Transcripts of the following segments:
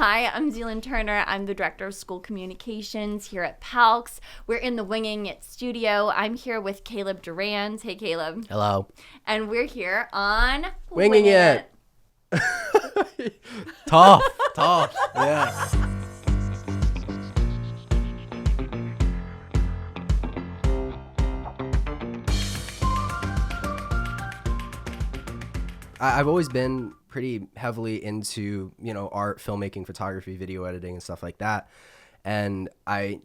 Hi, I'm Zealand Turner. I'm the Director of School Communications here at PALCS. We're in the Winging It studio. I'm here with Caleb Doranz. Hey, Caleb. Hello. And we're here on Winging It. Tough. Yeah. I've always been pretty heavily into, art, filmmaking, photography, video editing, and stuff like that. And I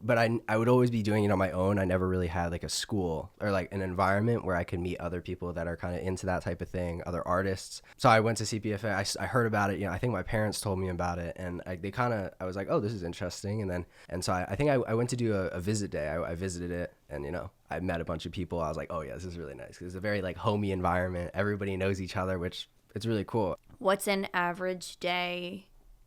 would always be doing it on my own. I never really had like a school or like an environment where I could meet other people that are kind of into that type of thing, other artists. So I went to CPFA. I heard about it. I think my parents told me about it, and I was like, oh, this is interesting. And so I think I went to do a visit day. I visited it, and I met a bunch of people. I was like, oh yeah, this is really nice. It's a very like homey environment. Everybody knows each other, which it's really cool. What's an average day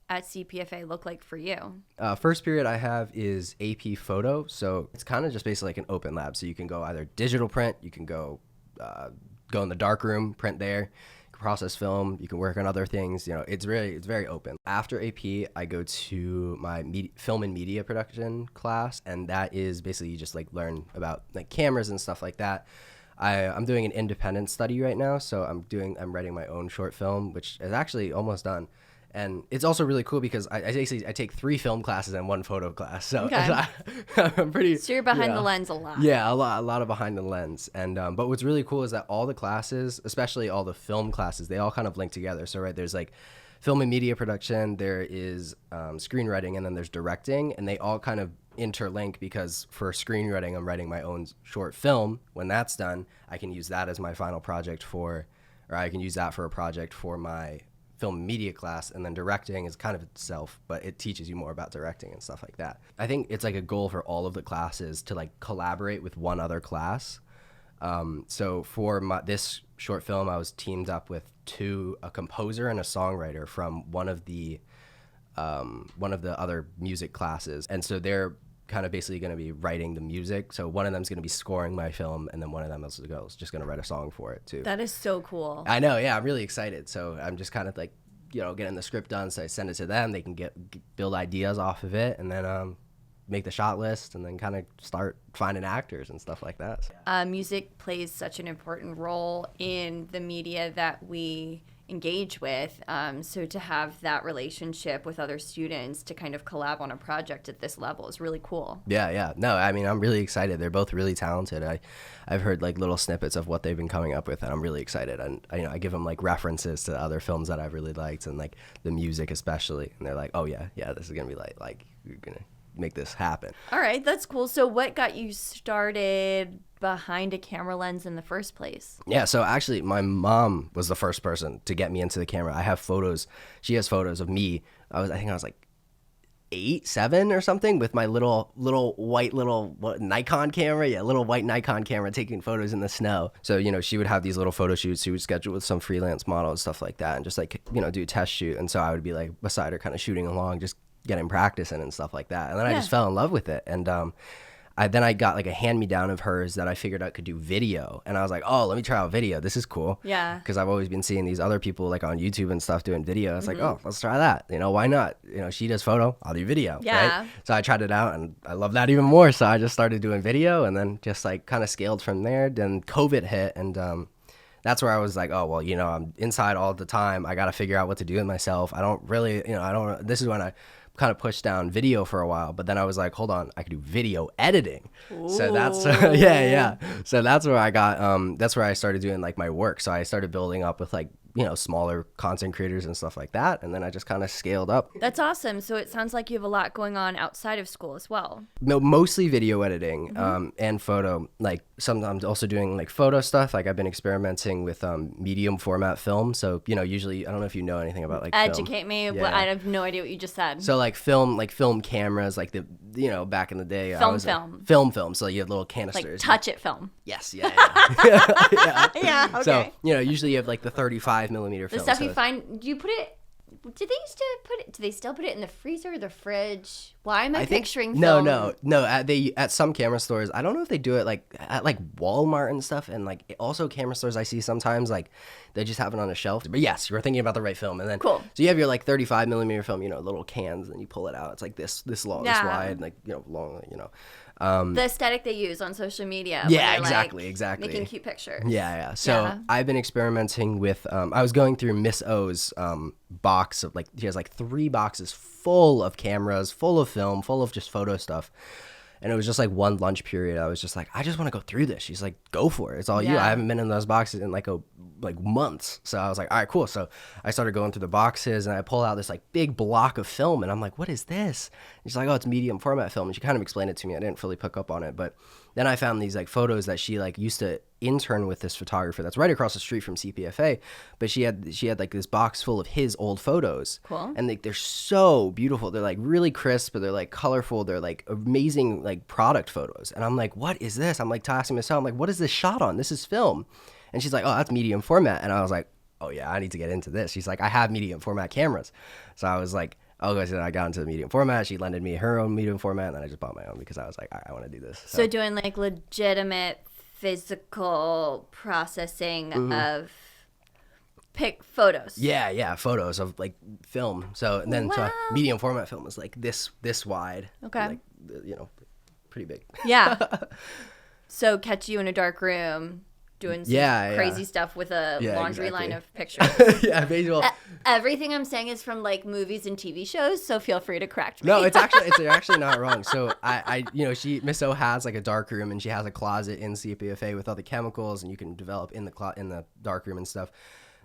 at CPFA look like for you? First period I have is AP photo. So it's kind of just basically like an open lab. So you can go either digital print, you can go in the dark room, print there, you can process film, you can work on other things. It's very open. After AP, I go to my film and media production class, and that is basically you just like learn about like cameras and stuff like that. I'm doing an independent study right now, so I'm writing my own short film, which is actually almost done. And it's also really cool because I take 3 film classes and 1 photo class. So okay. I'm pretty. So you're behind the lens a lot. Yeah, a lot of behind the lens. And but what's really cool is that all the classes, especially all the film classes, they all kind of link together. So there's like film and media production, there is screenwriting, and then there's directing, and they all kind of interlink because for screenwriting, I'm writing my own short film. When that's done, I can use that as my final project or I can use that for a project for my film and media class. And then directing is kind of itself, but it teaches you more about directing and stuff like that. I think it's like a goal for all of the classes to like collaborate with one other class. So for this short film, I was teamed up with a composer and a songwriter from one of the other music classes. And so they're kind of basically going to be writing the music. So one of them's going to be scoring my film, and then one of them is just going to write a song for it too. That is so cool. I know. Yeah. I'm really excited. So I'm just kind of like, getting the script done. So I send it to them. They can build ideas off of it, and then, make the shot list, and then kind of start finding actors and stuff like that. Music plays such an important role in the media that we engage with. So to have that relationship with other students to kind of collab on a project at this level is really cool. Yeah. No, I mean, I'm really excited. They're both really talented. I've heard like little snippets of what they've been coming up with, and I'm really excited. And I give them like references to other films that I've really liked, and like the music especially. And they're like, oh yeah, this is gonna be like you're gonna make this happen. All right, that's cool. So what got you started behind a camera lens in the first place? Yeah, so actually my mom was the first person to get me into the camera. I have photos. She has photos of me. I think I was like 8, 7 or something with my little white Nikon camera. Yeah, little white Nikon camera taking photos in the snow. So, she would have these little photo shoots. She would schedule with some freelance model and stuff like that, and just like, do a test shoot. And so I would be like beside her kind of shooting along, just getting practice in and stuff like that. And then I just fell in love with it. And I got like a hand-me-down of hers that I figured I could do video. And I was like, oh, let me try out video. This is cool. Yeah. Because I've always been seeing these other people like on YouTube and stuff doing video. It's like, oh, let's try that. Why not? She does photo, I'll do video. Yeah. Right? So I tried it out, and I love that even more. So I just started doing video, and then just like kind of scaled from there. Then COVID hit, and that's where I was like, oh, well, I'm inside all the time. I got to figure out what to do with myself. I don't really, this is when I kind of pushed down video for a while, but then I was like, hold on, I could do video editing. Ooh. So that's yeah. So that's where I got that's where I started doing like my work. So I started building up with like smaller content creators and stuff like that, and then I just kind of scaled up. That's awesome. So it sounds like you have a lot going on outside of school as well. No, mostly video editing and photo. Like sometimes also doing like photo stuff. Like I've been experimenting with medium format film. So usually I don't know if you know anything about like educate film. Me. Yeah. I have no idea what you just said. So like film cameras, like the back in the day. Film. So you have little canisters. Like touch it film. Yes. Yeah. Yeah. Okay. So usually you have like the 35mm film. The stuff you find. Do you put it Did they used to put it? Do they still put it in the freezer or the fridge? Why am I think picturing no, film? no. At some camera stores, I don't know if they do it like at like Walmart and stuff, and like also camera stores I see sometimes like they just have it on a shelf. But yes, you're thinking about the right film, and then Cool. So you have your like 35 millimeter film, little cans, and you pull it out. It's like this long, this Yeah. wide, like long, The aesthetic they use on social media. Yeah, where they're, exactly. Making cute pictures. Yeah. So Yeah. I've been experimenting with. I was going through Miss O's box of like she has like 3 boxes full of cameras, full of film, full of just photo stuff. And it was just like one lunch period. I was just like, I just want to go through this. She's like, go for it. It's all you. Yeah. I haven't been in those boxes in like months. So I was like, all right, cool. So I started going through the boxes and I pull out this like big block of film and I'm like, what is this? And she's like, oh, it's medium format film. And she kind of explained it to me. I didn't fully pick up on it, but then I found these like photos that she like used to intern with this photographer that's right across the street from CPFA, but she had like this box full of his old photos. Cool. And they're so beautiful. They're like really crisp, but they're like colorful. They're like amazing like product photos. And I'm like, what is this? I'm like asking myself, I'm like, what is this shot on? This is film. And she's like, oh, that's medium format. And I was like, oh yeah, I need to get into this. She's like, I have medium format cameras. So I was like, oh, so I got into the medium format. She lended me her own medium format, and then I just bought my own because I was like, all right, I want to do this. So doing like legitimate physical processing of pick photos. Yeah, photos of like film. So and then so Wow. medium format film is like this wide. Okay. Like pretty big. Yeah. So catch you in a dark room doing some Yeah. crazy stuff with a Yeah, laundry exactly. line of pictures. Yeah, visual. Everything I'm saying is from like movies and TV shows, so feel free to correct me. No, it's actually not wrong. So I Miss O has like a dark room and she has a closet in CPFA with all the chemicals and you can develop in the dark room and stuff.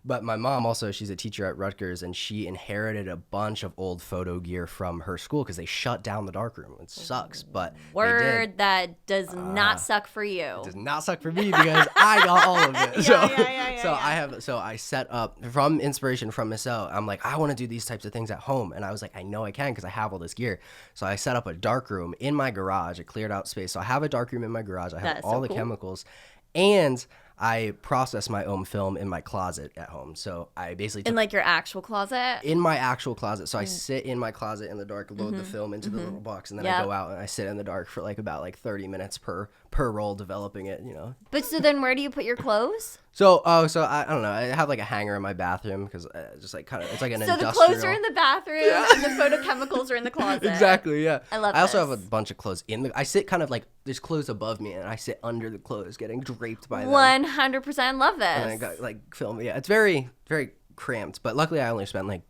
But my mom also, she's a teacher at Rutgers and she inherited a bunch of old photo gear from her school because they shut down the dark room. It sucks, but they did. Word, that does not suck for you. It does not suck for me because I got all of it. Yeah. So I set up from inspiration from Miss O. I'm like, I want to do these types of things at home, and I was like, I know I can because I have all this gear. So I set up a dark room in my garage, a cleared out space. So I have a dark room in my garage. I have That's all so the cool. chemicals, and I process my own film in my closet at home. So I basically In like your actual closet. in my actual closet. So I sit in my closet in the dark, load the film into the little box, and then I Yep. go out and I sit in the dark for like about like 30 minutes per roll developing it, But so then where do you put your clothes? So I don't know. I have like a hanger in my bathroom because just like kind of it's like an So the industrial. clothes are in the bathroom and the photochemicals are in the closet. Exactly, yeah. I love I also have a this. bunch of clothes I sit kind of like there's clothes above me and I sit under the clothes getting draped by them. 100% love this. And I got like film. Yeah, it's very, very cramped. But luckily I only spent like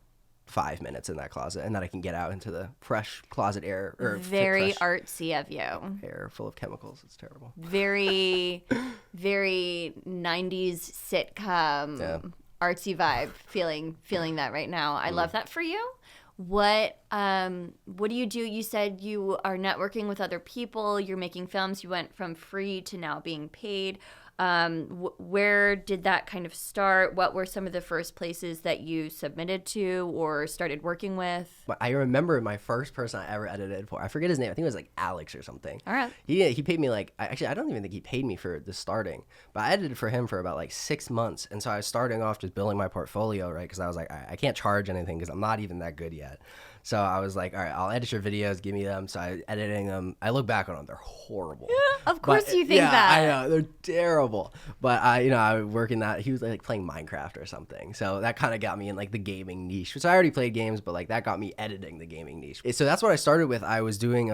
5 minutes in that closet and then I can get out into the fresh closet air or Very fresh artsy of you. air full of chemicals. It's terrible. Very, very 90s sitcom Yeah. artsy vibe. Feeling that right now. I love that for you. What do you do? You said you are networking with other people. You're making films. You went from free to now being paid. Where did that kind of start? What were some of the first places that you submitted to or started working with? But I remember my first person I ever edited for. I forget his name. I think it was like Alex or something. All right. He paid me like I don't even think he paid me for the starting, but I edited for him for about like 6 months, and so I was starting off just building my portfolio, right? Because I was like, I can't charge anything because I'm not even that good yet. So I was like, all right, I'll edit your videos, give me them. So I editing them. I look back on them, they're horrible. Of course you think yeah, that. I know they're terrible. But I work in that. He was like playing Minecraft or something, so that kind of got me in like the gaming niche, which I already played games, but like that got me editing the gaming niche. So that's what I started with. I was doing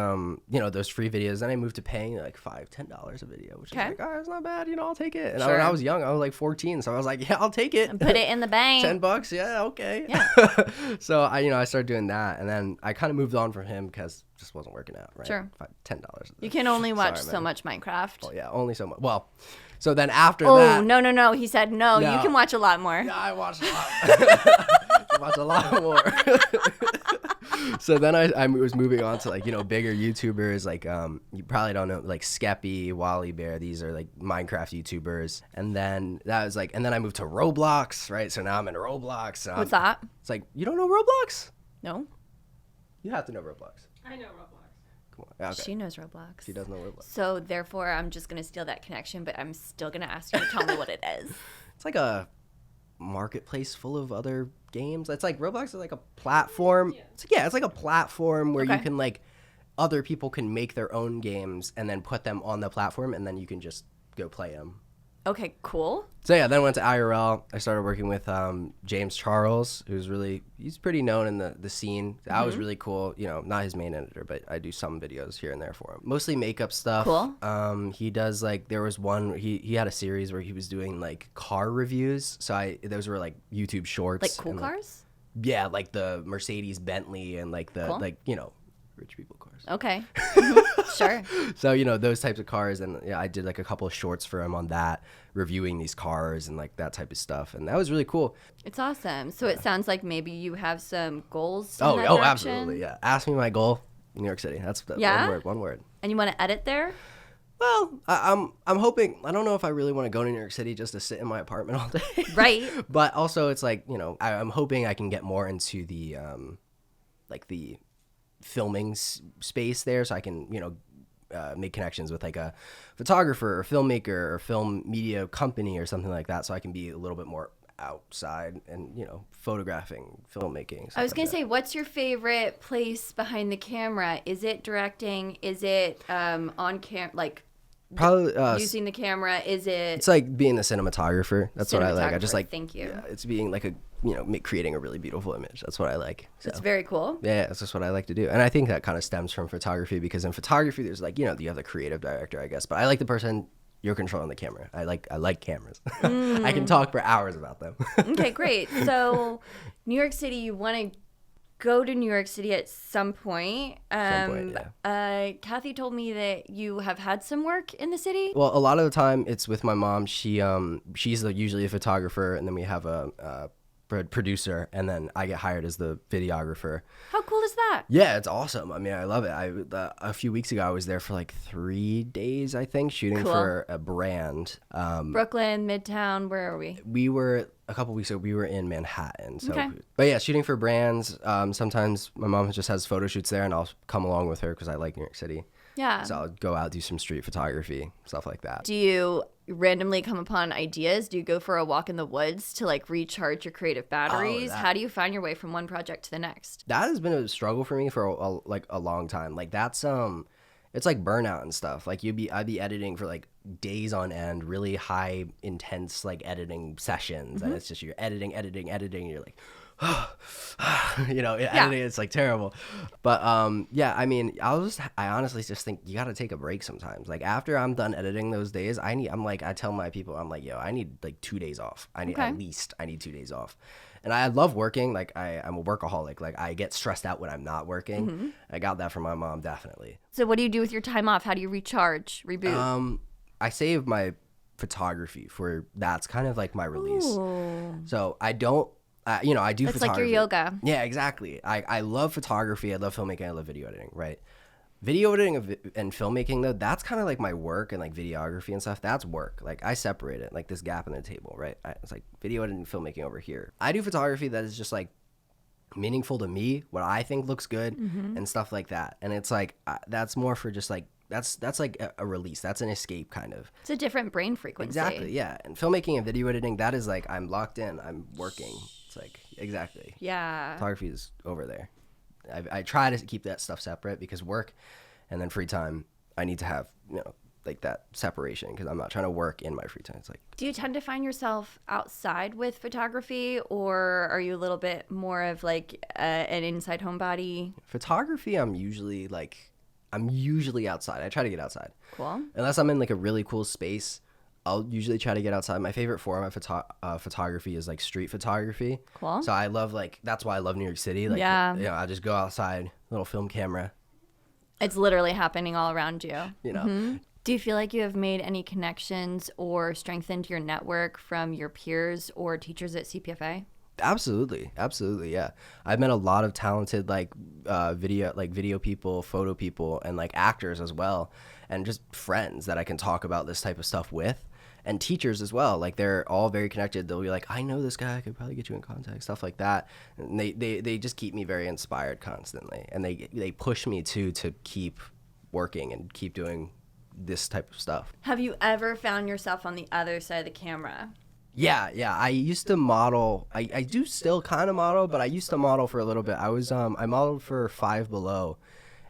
those free videos. Then I moved to paying like $5-10 a video, which is like, oh, it's not bad. I'll take it. And Sure. when I was young, I was like 14, so I was like, yeah, I'll take it. Put it in the bank. $10, yeah, okay. Yeah. So I started doing that, and then I kind of moved on from him because it just wasn't working out, right? Sure. $10. You can only watch Sorry, so man. much Minecraft. Oh yeah, only so much. Well, so then after Oh, that, no. He said no. You No. can watch a lot more. yeah, I watched a lot. Watch a lot more. So then I was moving on to like bigger YouTubers like you probably don't know like Skeppy, Wally Bear. These are like Minecraft YouTubers, and then I moved to Roblox, right? So now I'm in Roblox. So What's that? It's like you don't know Roblox? No. You have to know Roblox. I know Roblox. Come on. Okay. She knows Roblox. She does know Roblox. So therefore, I'm just gonna steal that connection, but I'm still gonna ask you to tell me what it is. It's like a marketplace full of other games. It's like Roblox is like a platform. It's like a platform where you Okay. can like other people can make their own games and then put them on the platform, and then you can just go play them. Okay, cool. So yeah, then I went to IRL. I started working with James Charles, he's pretty known in the scene. That was really cool. You know, not his main editor, but I do some videos here and there for him. Mostly makeup stuff. Cool. He does like, there was one, he had a series where he was doing like car reviews. So those were like YouTube shorts. Like cool and, cars? Yeah, like the Mercedes Bentley and like the, Cool. like, you know, rich people cars. Okay. Sure. So, you know, those types of cars. And yeah, I did like a couple of shorts for him on that, reviewing these cars and like that type of stuff. And that was really cool. It's awesome. So it sounds like maybe you have some goals in Oh, that oh, direction. absolutely. Yeah. Ask me my goal. New York City. That's Yeah? one word. And you want to edit there? Well, I'm hoping, I don't know if I really want to go to New York City just to sit in my apartment all day. Right. But also it's like, you know, I'm hoping I can get more into the, like the filming space there, so I can, you know, make connections with like a photographer or filmmaker or film media company or something like that, so I can be a little bit more outside and, you know, photographing, filmmaking. I was going to say, what's your favorite place behind the camera? Is it directing? Is it on camera, like probably using the camera? Is it? It's like being a cinematographer. That's what I like. I just Cinematographer, like, thank you. Yeah, it's being like a, you know, creating a really beautiful image. That's what I like. So. It's very cool. Yeah, that's just what I like to do. And I think that kind of stems from photography, because in photography, there's like, you know, you have the creative director, I guess. But I like the person you're controlling the camera. I like cameras. I can talk for hours about them. Okay, great. So New York City, you want to go to New York City at some point. Yeah. Kathy told me that you have had some work in the city. Well, a lot of the time it's with my mom. She's usually a photographer, and then we have a producer, and then I get hired as the videographer. How cool is that? Yeah, it's awesome. I mean, I love it. A few weeks ago, I was there for like 3 days, I think, shooting Cool. for a brand. Brooklyn, Midtown, where are we? We were a couple weeks ago. We were in Manhattan. So, Okay. But yeah, shooting for brands. Sometimes my mom just has photo shoots there, and I'll come along with her because I like New York City. Yeah. So I'll go out, do some street photography, stuff like that. Do you randomly come upon ideas? Do you go for a walk in the woods to like recharge your creative batteries? that. How do you find your way from one project to the next? That has been a struggle for me for a long time. Like that's it's like burnout and stuff. Like I'd be editing for like days on end, really high intense like editing sessions, and it's just you're editing, and you're like, you know, editing, it's like terrible. But yeah, I mean, I honestly just think you got to take a break sometimes. Like after I'm done editing those days, I tell my people, I'm like, yo, I need like 2 days off. I need 2 days off. And I love working. Like I'm a workaholic. Like I get stressed out when I'm not working. I got that from my mom, definitely. So what do you do with your time off? How do you recharge, reboot? I save my photography for, that's kind of like my release. Ooh. So I don't, you know, I do It's photography. like your yoga. Yeah, exactly. I love photography. I love filmmaking. I love video editing, right? Video editing and filmmaking, though, that's kind of like my work, and like videography and stuff, that's work. Like I separate it, like this gap in the table, right? It's like video editing and filmmaking over here. I do photography that is just like meaningful to me, what I think looks good and stuff like that. And it's like, that's more for just like, that's like a release. That's an escape kind of. It's a different brain frequency. Exactly, yeah. And filmmaking and video editing, that is like, I'm locked in, I'm working. It's like, exactly. Yeah. Photography is over there. I try to keep that stuff separate, because work and then free time, I need to have, you know, like that separation, because I'm not trying to work in my free time. It's like, Do you tend to find yourself outside with photography, or are you a little bit more of like an inside homebody? photography, I'm usually outside. I try to get outside. Cool. Unless I'm in like a really cool space, I'll usually try to get outside. My favorite form of photography is like street photography. Cool. So I love that's why I love New York City. Like, Yeah. you know, I just go outside, little film camera, It's literally happening all around you. you know. Do you feel like you have made any connections or strengthened your network from your peers or teachers at CPFA? Absolutely, yeah. I've met a lot of talented video people, photo people, and like actors as well, and just friends that I can talk about this type of stuff with, and teachers as well. Like they're all very connected. They'll be like, I know this guy, I could probably get you in contact, stuff like that. And they just keep me very inspired constantly, and they push me to keep working and keep doing this type of stuff. Have you ever found yourself on the other side of the camera? Yeah. I used to model. I do still kind of model, but I used to model for a little bit. I modeled for Five Below,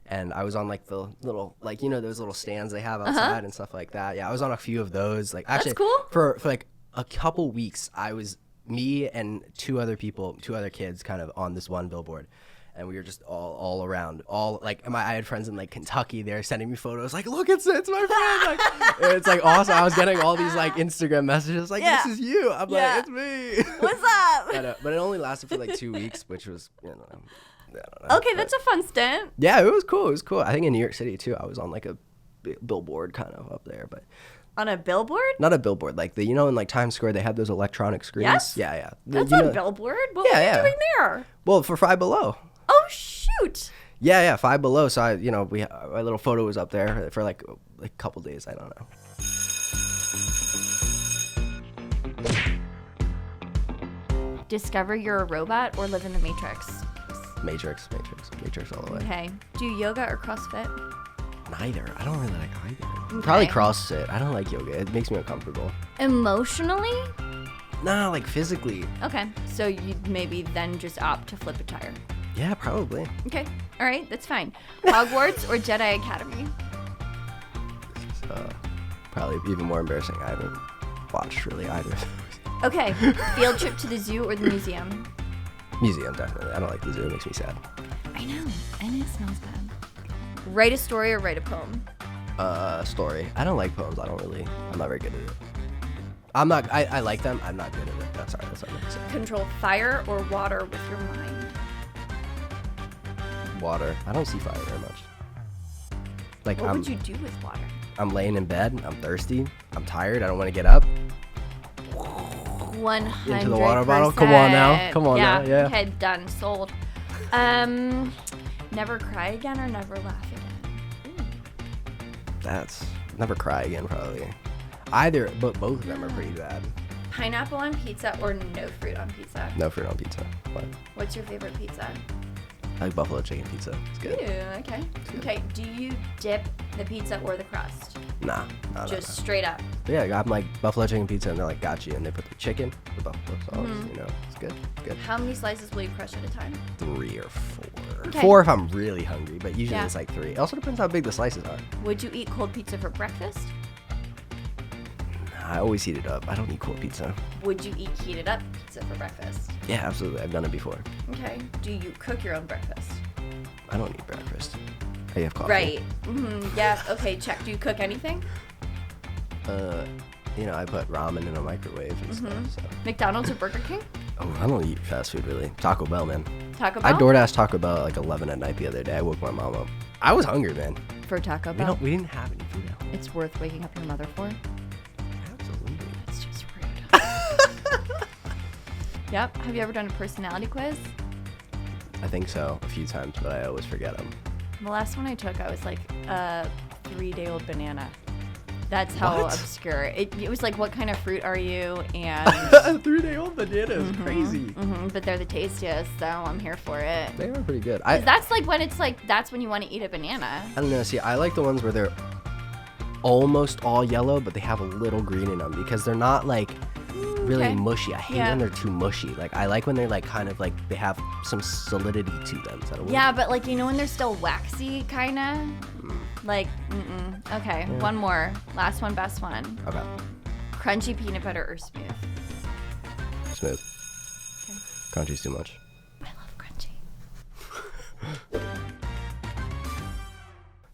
and I was on like the little, like, those little stands they have outside and stuff like that. Yeah, I was on a few of those. Like, actually, That's cool. For like a couple weeks, I was me and two other kids kind of on this one billboard. And we were just all around, I had friends in like Kentucky. They're sending me photos, like, look, it's my friend. Like, it's like awesome. I was getting all these like Instagram messages, like, this is you. I'm like, it's me. What's up? But it only lasted for like 2 weeks, which was, I don't know. Okay, that's a fun stint. Yeah, it was cool. I think in New York City too. I was on like a billboard kind of up there, but On a billboard? not a billboard. Like in like Times Square, they have those electronic screens. Yes. Yeah. That's a billboard? What were you doing there? Well, for Five Below. Oh, shoot. Yeah, Five Below. So my little photo was up there for like a couple days. I don't know. Discover you're a robot or live in the Matrix? Matrix all the way. Okay. Do yoga or CrossFit? Neither. I don't really like either. Okay. Probably CrossFit. I don't like yoga. It makes me uncomfortable. Emotionally? Nah, like physically. Okay. So you'd maybe then just opt to flip a tire. Yeah, probably. Okay. All right. That's fine. Hogwarts or Jedi Academy? Probably even more embarrassing. I haven't watched really either. Okay. Field trip to the zoo or the museum? Museum, definitely. I don't like the zoo. It makes me sad. I know. And it smells bad. Write a story or write a poem? Story. I don't like poems. I'm not very good at it. I like them. I'm not good at it. That's what I'm saying. Control fire or water with your mind? Water. I don't see fire very much. Like, What would you do with water? I'm laying in bed. I'm thirsty. I'm tired. I don't want to get up. 100%. Into the water bottle? Come on now. Now. Yeah. Okay, done. Sold. Never cry again or never laugh again? That's never cry again, probably. Either, but both of them are pretty bad. Pineapple on pizza or no fruit on pizza? No fruit on pizza. What? What's your favorite pizza? I like buffalo chicken pizza. It's good. Ooh, okay. Okay, do you dip the pizza or the crust? Nah. Just straight up. Yeah, I'm like buffalo chicken pizza, and they're like, got you. And they put the chicken, the buffalo sauce, it's good. How many slices will you crush at a time? 3 or 4. Okay. 4 if I'm really hungry, but usually Yeah. it's like 3. It also depends how big the slices are. Would you eat cold pizza for breakfast? I always heat it up. I don't eat cold pizza. Would you eat heated up pizza for breakfast? Yeah, absolutely. I've done it before. Okay. Do you cook your own breakfast? I don't eat breakfast. I have coffee. Right. Yeah. Okay. Check. Do you cook anything? I put ramen in a microwave and stuff. So. McDonald's or Burger King? Oh, I don't eat fast food really. Taco Bell, man. Taco Bell? I DoorDash Taco Bell at like 11 at night the other day. I woke my mom up. I was hungry, man. For Taco Bell? We didn't have any food out. It's worth waking up your mother for? Absolutely. It's just rude. Yep. Have you ever done a personality quiz? I think so a few times, but I always forget them. The last one I took, I was like a 3-day-old banana. That's how What? obscure. It was like, what kind of fruit are you? And A 3-day-old banana is crazy. but they're the tastiest, so I'm here for it. They were pretty good. 'Cause that's like when it's like, that's when you want to eat a banana. I don't know. See, I like the ones where they're almost all yellow, but they have a little green in them because they're not like really Okay. mushy. I hate Yeah. when they're too mushy. Like I like when they're like kind of like they have some solidity to them. Is that a word? Yeah, but like, when they're still waxy, kind of. Like, Okay, one more. Last one, best one. Okay. Crunchy peanut butter or smooth? Smooth. Okay. Crunchy's too much. I love crunchy.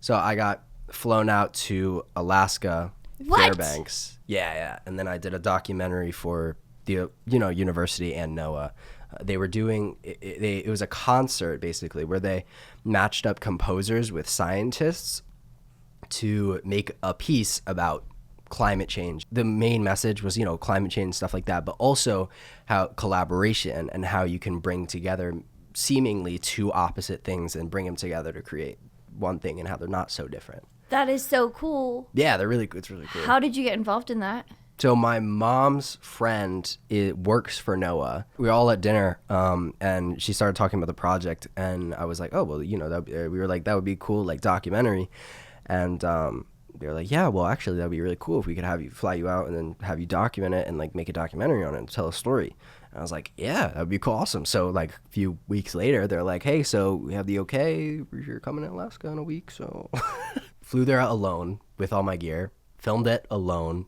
So I got flown out to Alaska, What? Fairbanks. Yeah. And then I did a documentary for the university and NOAA. They were doing it was a concert basically where they matched up composers with scientists to make a piece about climate change. The main message was, climate change and stuff like that, but also how collaboration and how you can bring together seemingly two opposite things and bring them together to create one thing and how they're not so different. That is so cool. Yeah, they're really good. It's really cool. How did you get involved in that? So my mom's friend works for NOAA. We were all at dinner, and she started talking about the project, and I was like, oh, well, we were like, that would be cool, like documentary. And they're like, yeah, well, actually, that'd be really cool if we could have you fly you out and then have you document it and like make a documentary on it and tell a story. And I was like, yeah, that'd be cool, awesome. So like a few weeks later, they're like, hey, so we have the okay, you're coming to Alaska in a week. So flew there alone with all my gear, filmed it alone,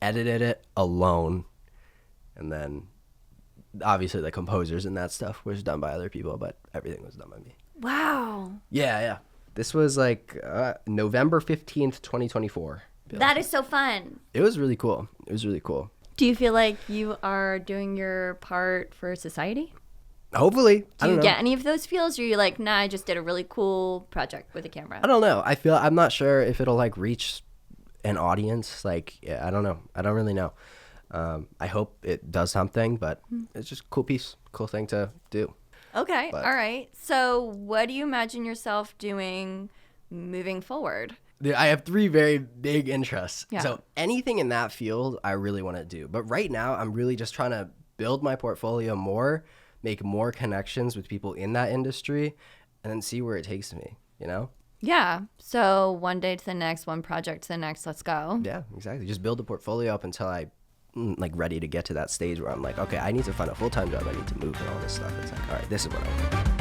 edited it alone, and then obviously the composers and that stuff was done by other people, but everything was done by me. Wow. Yeah. This was like November 15th, 2024. That is so fun. It was really cool. Do you feel like you are doing your part for society? Hopefully. Do you get any of those feels, or are you like, nah, I just did a really cool project with a camera? I don't know. I'm not sure if it'll like reach an audience. Like, yeah, I don't know. I don't really know. I hope it does something, but it's just cool thing to do. Okay. All right. So what do you imagine yourself doing moving forward? I have 3 very big interests. Yeah. So anything in that field, I really want to do. But right now, I'm really just trying to build my portfolio more, make more connections with people in that industry, and then see where it takes me, you know? Yeah. So one day to the next, one project to the next. Let's go. Yeah, exactly. Just build the portfolio up until I like ready to get to that stage where I'm like, okay, I need to find a full-time job. I need to move and all this stuff. It's like, all right, this is what I want.